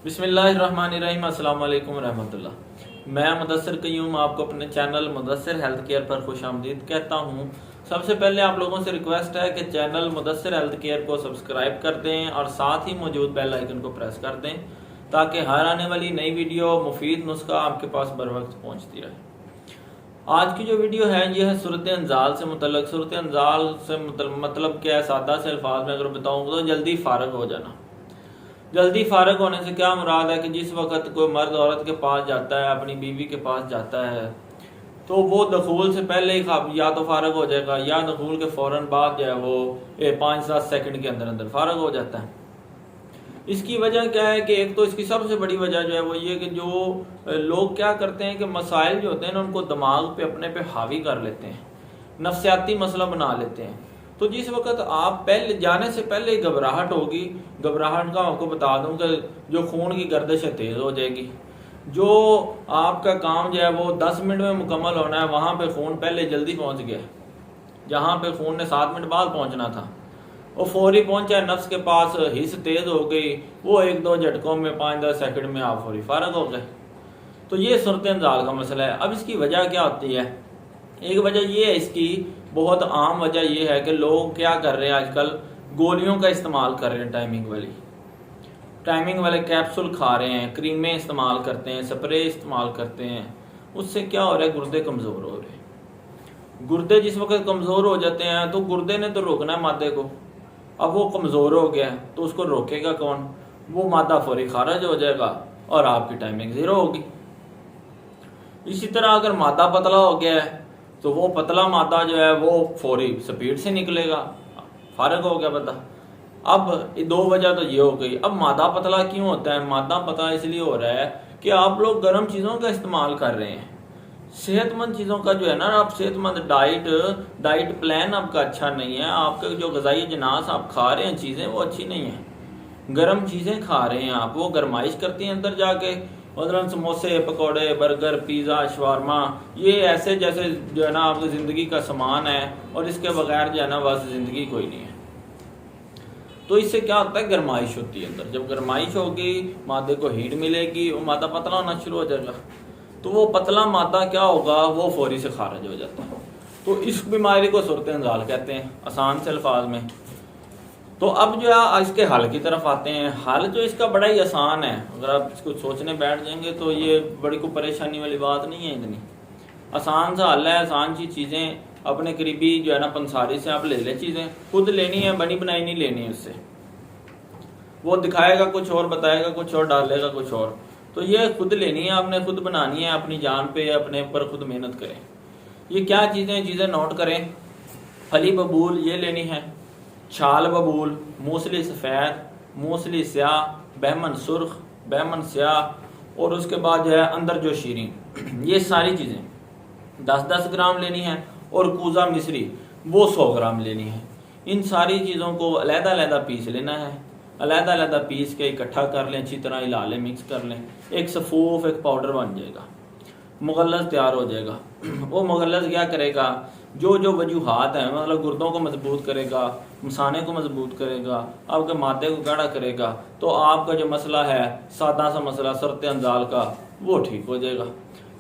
बिस्मिल्लाहिर्रहमानिर्रहीम, अस्सलाम वालेकुम रहमतुल्लाह। मैं मुदस्सिर क़य्यूम आपको अपने चैनल मुदस्सिर हेल्थ केयर पर खुशामदीद कहता हूँ। सबसे पहले आप लोगों से रिक्वेस्ट है कि चैनल मुदस्सिर हेल्थ केयर को सब्सक्राइब कर दें और साथ ही मौजूद बेल आइकन को प्रेस कर दें ताकि हर आने वाली नई वीडियो मुफीद नुस्खा आपके पास बर वक्त पहुँचती रहे। आज की जो वीडियो है ये है सूरत अंजाल से मुतल्लक। सूरत अंजाल से मतलब क्या है, सादा से अल्फाज में अगर बताऊँ तो जल्दी फारग हो जाना। जल्दी फारग होने से क्या मुराद है कि जिस वक्त कोई मर्द औरत के पास जाता है, अपनी बीवी के पास जाता है, तो वो दखूल से पहले ही या तो फारग हो जाएगा या दखूल के फौरन बाद जो है वो 5-7 सेकंड के अंदर अंदर फारग हो जाता है। इसकी वजह क्या है कि एक तो इसकी सबसे बड़ी वजह जो है वो ये कि जो लोग क्या करते हैं कि मसाइल जो होते हैं ना उनको दिमाग पे अपने पे हावी कर लेते हैं, नफ्सियाती मसला बना लेते हैं। तो जिस वक्त आप पहले जाने से पहले घबराहट होगी, घबराहट का आपको बता दूं कि जो खून की गर्दिश है तेज़ हो जाएगी। जो आपका काम जो है वो 10 मिनट में मुकम्मल होना है, वहाँ पे खून पहले जल्दी पहुँच गया। जहाँ पे खून ने 7 मिनट बाद पहुँचना था वो फौरी पहुँचा है, नफ्स के पास हिस्स तेज़ हो गई, वो 1-2 झटकों में 5-10 सेकंड में आप फौरी फारग हो गए। तो ये सूरत अंजाल का मसला है। अब इसकी वजह क्या होती है? एक वजह ये है, इसकी बहुत आम वजह यह है कि लोग क्या कर रहे हैं आजकल, गोलियों का इस्तेमाल कर रहे हैं, टाइमिंग वाले कैप्सूल खा रहे हैं, क्रीमें इस्तेमाल करते हैं, स्प्रे इस्तेमाल करते हैं। उससे क्या हो रहा है, गुर्दे कमज़ोर हो रहे हैं। गुर्दे जिस वक्त कमज़ोर हो जाते हैं तो गुर्दे ने तो रोकना है मादे को। अब वो कमज़ोर हो गया तो उसको रोकेगा कौन? वो मादा फौरी खारिज हो जाएगा और आपकी टाइमिंग ज़ीरो होगी। इसी तरह अगर मादा पतला हो गया है तो वो पतला मादा जो है वो फौरी स्पीड से निकलेगा, फारग हो गया बंदा। अब 2 वजह तो ये हो गई। अब मादा पतला क्यों होता है? मादा पतला इसलिए हो रहा है कि आप लोग गर्म चीज़ों का इस्तेमाल कर रहे हैं। सेहतमंद चीज़ों का जो है ना, आप सेहतमंद डाइट प्लान आपका अच्छा नहीं है। आपके जो ग़िज़ाई जिनास आप खा रहे हैं चीज़ें वो अच्छी नहीं हैं। गर्म चीज़ें खा रहे हैं आप, वो गर्माइश करती हैं अंदर जाके। मतलब समोसे, पकौड़े, बर्गर, पिज़्ज़ा, शवारमा, ये ऐसे जैसे जो है ना आपकी ज़िंदगी का सामान है और इसके बगैर जो है ना बस ज़िंदगी कोई नहीं है। तो इससे क्या होता है, गर्माइश होती है अंदर। जब गर्माइश होगी, मादे को हीट मिलेगी, वो मादा पतला होना शुरू हो जाएगा। तो वो पतला मादा क्या होगा, वो फौरी से खारिज हो जाता है। तो इस बीमारी को सूरत अंजाल कहते हैं आसान से अल्फाज में। तो अब जो है इसके हल की तरफ आते हैं। हल जो इसका बड़ा ही आसान है, अगर आप इसको सोचने बैठ जाएंगे तो ये बड़ी कोई परेशानी वाली बात नहीं है। इतनी आसान सा हल है। आसान सी चीज़ें अपने करीबी जो है ना पंसारी से आप ले लें, चीज़ें खुद लेनी है, बनी बनाई नहीं लेनी है उससे। वो दिखाएगा कुछ और, बताएगा कुछ और, डालेगा कुछ और। तो ये खुद लेनी है, आपने खुद बनानी है, अपनी जान पे अपने ऊपर खुद मेहनत करें। ये क्या चीज़ें नोट करें। फली बबूल ये लेनी है, छाल बबूल, मूसली सफ़ेद, मूसली स्याह, बहमन सुर्ख, बहमन स्याह, और उसके बाद जो है अंदर जो शीरीन, ये सारी चीज़ें 10-10 ग्राम लेनी है। और कूज़ा मिस्री वो 100 ग्राम लेनी है। इन सारी चीज़ों को अलहदा पीस लेना है। अलहदा पीस के इकट्ठा कर लें, अच्छी तरह हिला लें, मिक्स कर लें। एक सफ़ूफ एक पाउडर बन जाएगा, मुगल्लज़ तैयार हो जाएगा। वो मुगल्लज़ क्या करेगा, जो वजूहात हैं, मतलब गुर्दों को मजबूत करेगा, मसाने को मजबूत करेगा, आपके मादे को गाढ़ा करेगा। तो आपका जो मसला है, सादा सा मसला सूरत अंजाल का, वो ठीक हो जाएगा।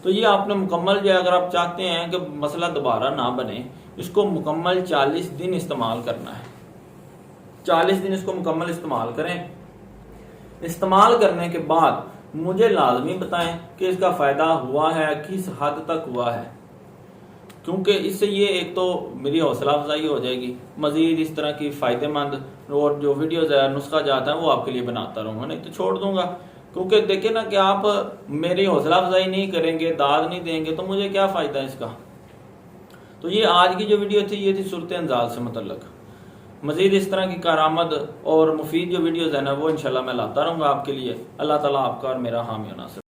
तो ये आपने मुकम्मल जो है, अगर आप चाहते हैं कि मसला दोबारा ना बने, इसको मुकम्मल 40 दिन इस्तेमाल करना है। 40 दिन इसको मुकम्मल इस्तेमाल करें। इस्तेमाल करने के बाद मुझे लाजमी बताएं कि इसका फ़ायदा हुआ है, किस हद तक हुआ है। क्योंकि इससे ये एक तो मेरी हौसला अफजाई हो जाएगी, मज़ीद इस तरह की फ़ायदेमंद और जो वीडियोज़ है, नुस्खा जाता है, वो आपके लिए बनाता रहूँगा, नहीं तो छोड़ दूँगा। क्योंकि देखिए ना कि आप मेरी हौसला अफजाई नहीं करेंगे, दाद नहीं देंगे, तो मुझे क्या फ़ायदा इसका। तो ये आज की जो वीडियो थी, ये थी सूरत अंजाल से मुतल्लक। मज़ीद इस तरह की कारामद और मुफीद जो वीडियोज़ है ना, वो इंशाल्लाह मैं लाता रहूँगा आपके लिए। अल्लाह ताला आपका और मेरा हामी और नासिर।